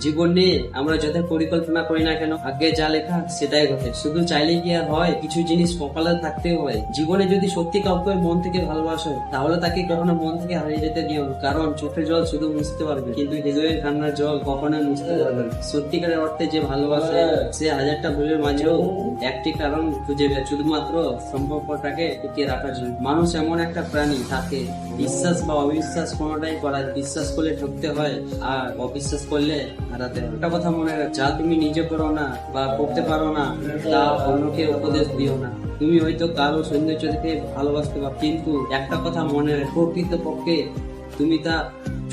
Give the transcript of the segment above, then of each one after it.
জীবন নিয়ে আমরা যত পরিকল্পনা করি না কেন, আগে যা লেখা সেটাই ঘটে। শুধু চাইলে কি আর হয়, কিছু জিনিস কপালে থাকতেও হয়। জীবনে যদি সত্যি কাউকে মন থেকে ভালোবাসো, তাহলে তাকে কখনো মন থেকে হারিয়ে যেতে দিও না। কারণ চোখের জল শুধু মুছতে পারবে, কিন্তু হৃদয়ের কান্নার জল কখনো মুছতে পারবে না। সত্যিকারের অর্থে যে ভালোবাসে, সে হাজারটা ভুলের মাঝেও একটি কারণ খুঁজে বের, শুধুমাত্র সম্পর্কটাকে টিকিয়ে রাখার জন্য। মানুষ এমন একটা প্রাণী, তাকে বিশ্বাস বা অবিশ্বাস কোনোটাই করা। বিশ্বাস করলে ঠকতে হয়, আর অবিশ্বাস করলে হারাতে হয়। একটা কথা মনে রাখ, যা তুমি নিজে করো না বা করতে পারো না, তা অন্যকে উপদেশ দিও না। তুমি হয়তো কারো সৌন্দর্য দেখে ভালোবাসতে পারো, কিন্তু একটা কথা মনে রাখ, প্রকৃতপক্ষে তুমি তা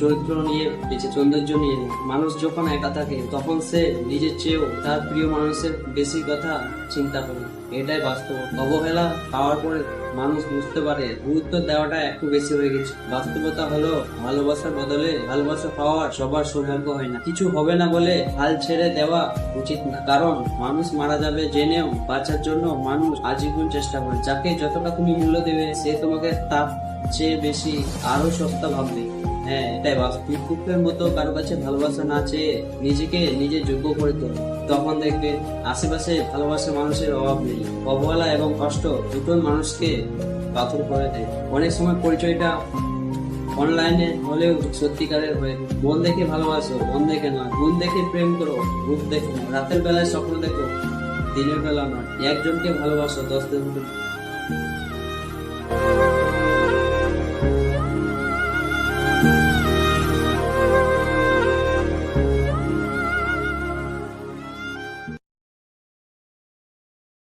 চরিত্র নিয়ে বেঁচে, সৌন্দর্য নিয়ে। মানুষ যখন একা থাকে, তখন সে নিজের চেয়েও তার প্রিয় মানুষের বেশি কথা চিন্তা করে। এটাই বাস্তব। অবহেলা পাওয়ার পরে মানুষ বুঝতে পারে গুরুত্ব দেওয়াটা একটু বেশি হয়ে গেছে। বাস্তবতা হলো, ভালোবাসার বদলে ভালোবাসা পাওয়া সবার সৌভাগ্য হয় না। কিছু হবে না বলে হাল ছেড়ে দেওয়া উচিত না, কারণ মানুষ মারা যাবে জেনেও বাঁচার জন্য মানুষ আজীবন চেষ্টা করে। যাকে যতটা তুমি মূল্য দেবে, সে তোমাকে তার চেয়ে বেশি আরো সস্তা ভাববে। হ্যাঁ, এটাই বাস্তব। কুকুরের মতো কারো কাছে ভালোবাসা না চেয়ে নিজেকে নিজে যোগ্য করে তোলো, তখন দেখবে আশেপাশে ভালোবাসার মানুষের অভাব নেই। অবহেলা এবং কষ্ট দুটো মানুষকে পাথর করে দেয়। অনেক সময় পরিচয়টা অনলাইনে হলেও সত্যিকারের হয়ে। মন দেখে ভালোবাসো, মন দেখে নয়। মন দেখে প্রেম করো, রূপ দেখো। রাতের বেলায় স্বপ্ন দেখো, দিনের বেলা নয়। একজনকে ভালোবাসো, 10 জন